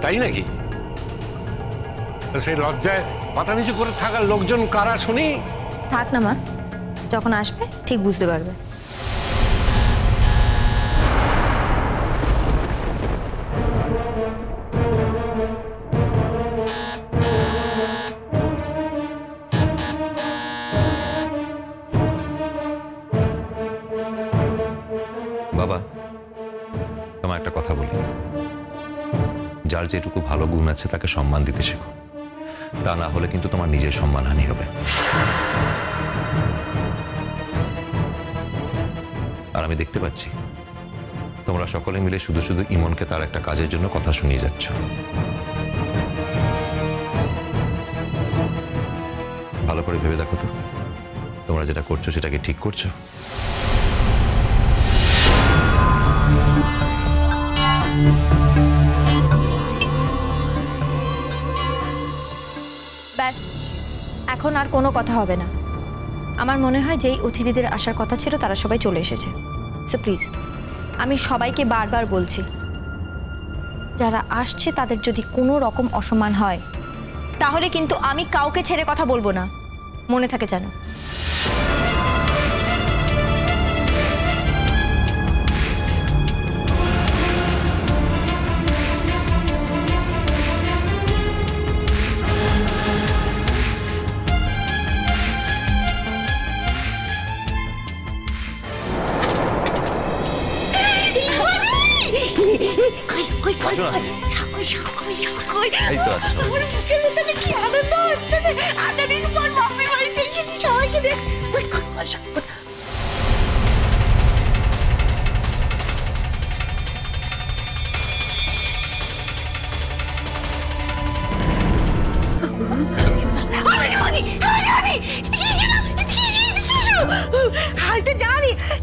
তাই নাকি? সেই লজ্জায় মাথা নিচু করে থাকার লোকজন কারা শুনি? থাক না মা, যখন আসবে ঠিক বুঝতে পারবে। বাবা, তোমার একটা কথা বলি, যার যেটুকু ভালো গুণ আছে তাকে সম্মান দিতে শেখো, তা না হলে কিন্তু তোমার নিজের সম্মানহানি হবে। আর আমি দেখতে পাচ্ছি তোমরা সকলে মিলে শুধু শুধু ইমনকে তার একটা কাজের জন্য কথা শুনিয়ে যাচ্ছ। ভালো করে ভেবে দেখো তো, তোমরা যেটা করছো সেটা কি ঠিক করছো? ব্যাস, এখন আর কোনো কথা হবে না। আমার মনে হয় যেই অতিথিদের আসার কথা ছিল তারা সবাই চলে এসেছে। সো প্লিজ, আমি সবাইকে বারবার বলছি, যারা আসছে তাদের যদি কোনো রকম অসম্মান হয় তাহলে কিন্তু আমি কাউকে ছেড়ে কথা বলবো না, মনে থাকে যেন।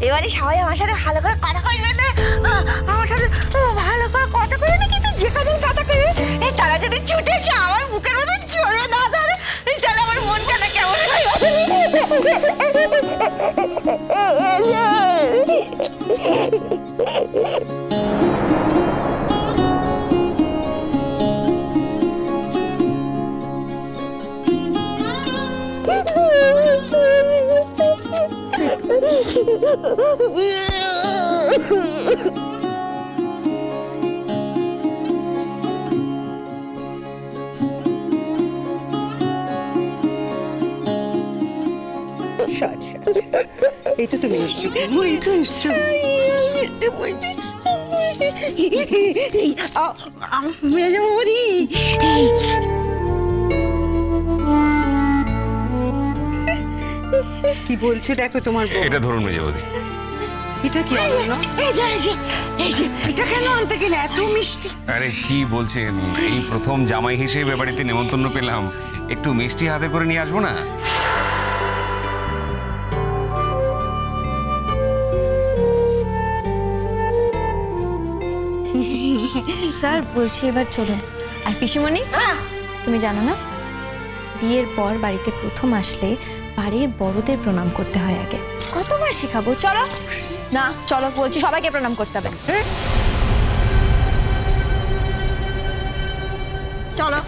এবারে সবাই আমার সাথে ভালো করে কথা কইবে না, আমার সাথে ভালো করে কথা কইবে না, কিন্তু যে কদিন কথা কইবে তারা যদি ছুটে এসে আমার বুকের মধ্যে চড়ে না ধরে তাহলে আমার মনটা না কেমন এই তো তুমি এসছো, এই তো এসছো। মেজবৌদি কি বলছে দেখো তোমার বউ। এটা ধরুন মেজবৌদি। এটা কি আনলো? এটা কেন আনতে গেলে এত মিষ্টি? আরে কি বলছেন, এই প্রথম জামাই হিসেবে বাড়িতে নেমন্তন্ন পেলাম, একটু মিষ্টি হাতে করে নিয়ে আসবো না? স্যার বলছি এবার চলুন। আর পিসিমণি, তুমি জানো না, বিয়ের পর বাড়িতে প্রথম আসলে বাড়ির বড়দের প্রণাম করতে হয় আগে। কতবার শেখাবো? চলো না, চলো বলছি, সবাইকে প্রণাম করতে হবে। চলো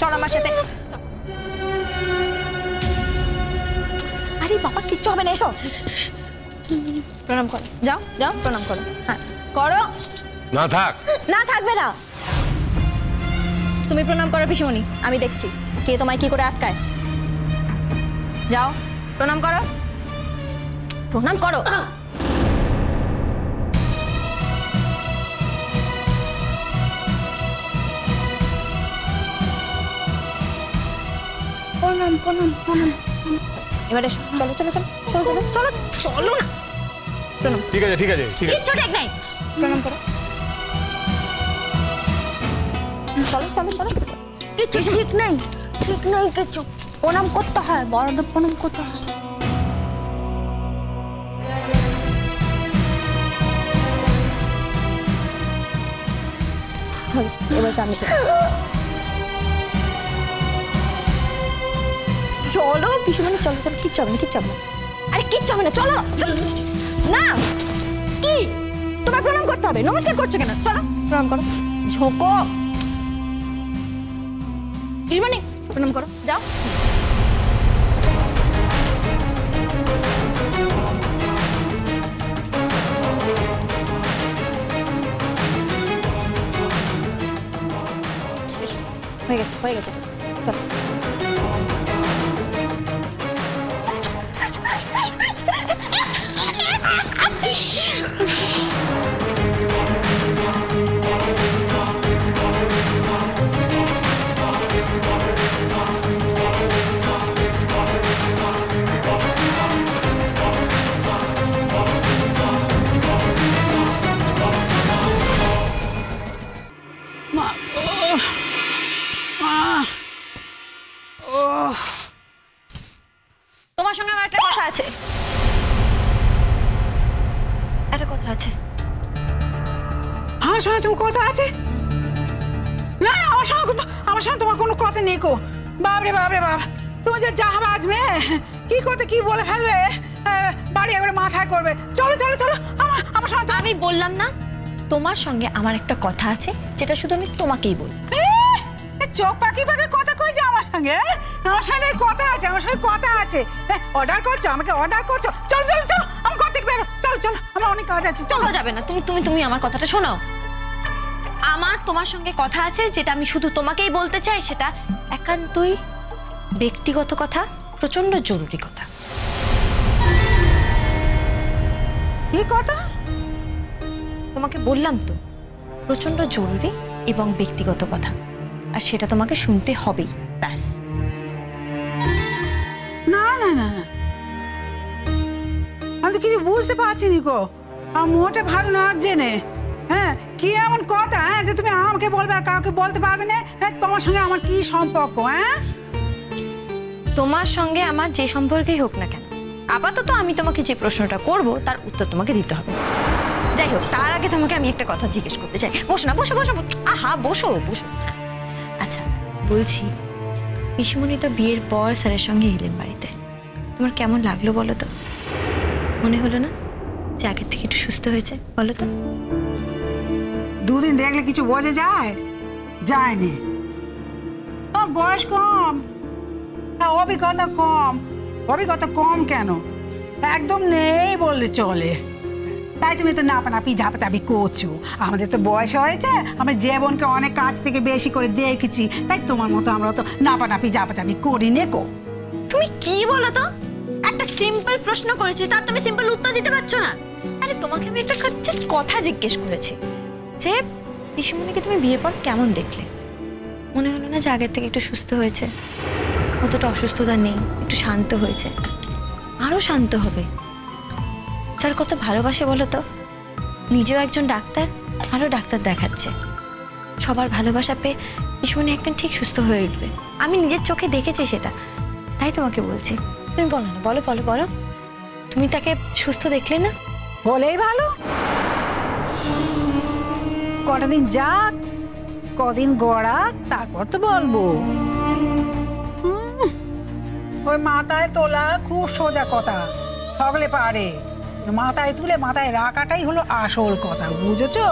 চলো আমার সাথে। আরে বাবা, কিচ্ছু হবে না, এসো প্রণাম করো। যাও যাও প্রণাম করো। হ্যাঁ করো। না থাক। না থাকবে না, তুমি প্রণাম করো পিসিমণি, আমি দেখছি কে তোমায় কি করে আটকায়। যাও প্রণাম করো, প্রণাম করো। প্রণাম প্রণাম প্রণাম। এবারে চলো চলো চলো চলো চলো চলো না, প্রণাম। ঠিক আছে ঠিক আছে ঠিক আছে, কিচ্ছু ঠিক নাই, প্রণাম করো। চলো চলো চলো। কিছু ঠিক নেই, ঠিক নেই কিছু। প্রণাম করতে হয়, বড়দের প্রণাম করতে হয়। চলো এবার সামনে চলো পিসিমণি, চলো চলো। কিচ্ছু হবে না, কিচ্ছু হবে না। আরে কিচ্ছু হবে না, চলো না। কি তোমার প্রণাম করতে হবে? নমস্কার করছো কেন? চলো প্রণাম করো। ঝোঁকো পিসিমণি প্রণাম করো, যাও। হয়ে গেছে হয়ে গেছে, চলো। তোমার সঙ্গে আমার একটা কথা আছে, একটা কথা আছে। আমার সঙ্গে তোমার কথা আছে? না না, আমার সঙ্গে তোমার কোনো কথা নেই কো। বাপরে বাপরে বাপ, তুমি যে জাহাবাজ মেয়ে, কি করতে কি বলে ফেলবে, বাড়ি একবারে মাথায় করবে। চলো চলো চলো, আমার সঙ্গে। আমি বললাম না তোমার সঙ্গে আমার একটা কথা আছে, যেটা শুধু আমি তোমাকেই বলবো। চোখ পাকি পাকি কথা কই যে আমার সঙ্গে? আমার সঙ্গে কথা আছে, আমার সঙ্গে কথা আছে। অর্ডার করছো, আমাকে অর্ডার করছো? চল চল চল, আমার কথা থেকে বেরো, চল চল, আমার অনেক কাজ আছে। চলো। যাবে না, তুমি তুমি তুমি আমার কথাটা শোনো। আমার তোমার সঙ্গে কথা আছে, যেটা আমি শুধু তোমাকেই বলতে চাই, সেটা একান্তই ব্যক্তিগত কথা, প্রচন্ড জরুরি কথা। কি কথা? তোমাকে বললাম তো, প্রচন্ড জরুরি এবং ব্যক্তিগত কথা, আর সেটা তোমাকে শুনতে হবেই, ব্যাস। না না না না, আমি তো কিছু বুঝতে পারছি নি গো, আমার মোটে ভালো না জেনে। হ্যাঁ, কি এমন কথা যে তুমি আমাকে বলবে আর কাউকে বলতে পারবে না? হ্যাঁ, তোমার সঙ্গে আমার কি সম্পর্ক? হ্যাঁ, তোমার সঙ্গে আমার যে সম্পর্কেই হোক না কেন, আপাতত আমি তোমাকে যে প্রশ্নটা করব তার উত্তর তোমাকে দিতে হবে। যাই হোক, তার আগে তোমাকে আমি একটা কথা জিজ্ঞেস করতে চাই। বসো না, বসো বসো, আহা বসো বসো। আচ্ছা বলছি, পিসিমণি তো বিয়ের পর স্যারের সঙ্গে এলেন বাড়িতে, তোমার কেমন লাগলো বলো তো? মনে হলো না যে আগের থেকে একটু সুস্থ হয়েছে? বলো তো। দুদিন দেখলে কিছু বোঝা যায়? যায়নি। তোর বয়স কম, অভিজ্ঞতা কম। অভিজ্ঞতা কম কেন, একদম নেই বললে চলে। তাই তুমি তো নাপানাপি ঝাপাচাপি করছো। আমাদের তো বয়স হয়েছে, আমরা জীবনকে অনেক কাছ থেকে বেশি করে দেখেছি, তাই তোমার মতো আমরা তো নাপানাপি ঝাপাচাপি করি নেকো। তুমি কি বলো তো? একটা সিম্পল প্রশ্ন করেছি, তার তুমি সিম্পল উত্তর দিতে পারছো না? আরে তোমাকে আমি একটা জাস্ট কথা জিজ্ঞেস করেছি যে পিসিমণিকে তুমি বিয়ের পর কেমন দেখলে? মনে হলো না যে আগের থেকে একটু সুস্থ হয়েছে, অতটা অসুস্থতা নেই, একটু শান্ত হয়েছে, আরো শান্ত হবে? স্যার কত ভালোবাসে বলো তো, নিজেও একজন ডাক্তার, আরো ডাক্তার দেখাচ্ছে। সবার ভালোবাসা পেয়ে পিসিমণি একদিন ঠিক সুস্থ হয়ে উঠবে, আমি নিজের চোখে দেখেছি সেটা, তাই তোমাকে বলছি। তুমি বলো না, বলো বলো বলো, তুমি তাকে সুস্থ দেখলে না? বলেই ভালো, কটা দিন যাক, কদিন গড়া, তারপর তো বলবো। ওই মাথায় তোলা খুব সোজা কথা, সকলে পারে। মাথায় তুলে মাথায় রাখাটাই হলো আসল কথা, বুঝেছো?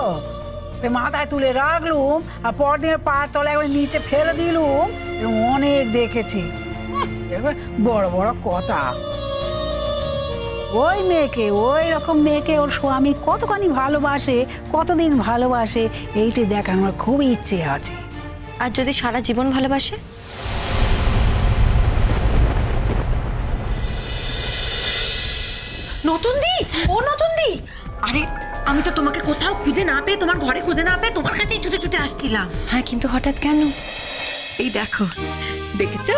মাথায় তুলে রাখলুম আর পরদিনের পায়ের তলায় একবার নিচে ফেলে দিলুম, অনেক দেখেছি। এবার বড় বড় কথা। ওই মেয়েকে, ওই রকম মেয়েকে ওর স্বামী কতখানি ভালোবাসে, কতদিন ভালোবাসে, এইটা দেখানোর খুব ইচ্ছে আছে। আর যদি সারা জীবন ভালোবাসে? নতুন দি, ও নতুন দি, আরে আমি তো তোমাকে কোথাও খুঁজে না পেয়ে, তোমার ঘরে খুঁজে না পেয়ে তোমার কাছেই ছুটে ছুটে আসছিলাম। হ্যাঁ, কিন্তু হঠাৎ কেন? এই দেখো, দেখেছো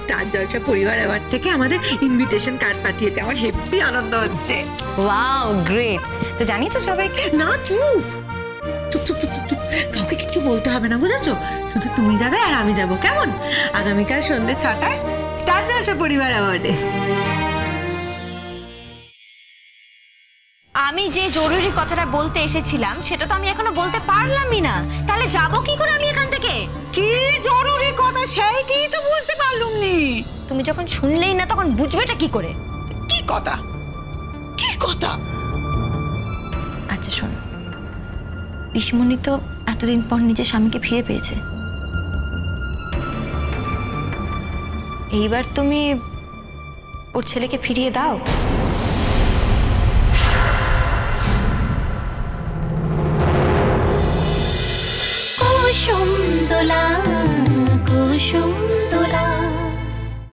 স্টার জলসা পরিবার অ্যাওয়ার্ড থেকে আমাদের ইনভিটেশন কার্ড পাঠিয়েছে, আমার হেভি আনন্দ হচ্ছে। Wow great. তো জানিস তো সবাইকে? না চুপ চুপ চুপ চুপ চুপ, কাউকে কিছু বলতে হবে না, বুঝেছো? শুধু তুমি যাবে আর আমি যাব, কেমন? আগামীকাল সন্ধ্যে 6টায় স্টার জলসা পরিবার অ্যাওয়ার্ডে। আমি যে জরুরি কথাটা বলতে এসেছিলাম সেটা তো আমি এখনো বলতে পারলামই না, তাহলে যাবো কি করে আমি এখান থেকে? কি জরুরি কথা সেইটাই তো বুঝতে পারলুম নি। তুমি যখন শুনলেই না তখন বুঝবেটা কি করে? কি কথা, কি কথা? আচ্ছা শোনো, পিসিমণি তো এতদিন পর নিজের স্বামীকে ফিরে পেয়েছে, এইবার তুমি ওর ছেলেকে ফিরিয়ে দাও। কুসুম দোলা কুসুম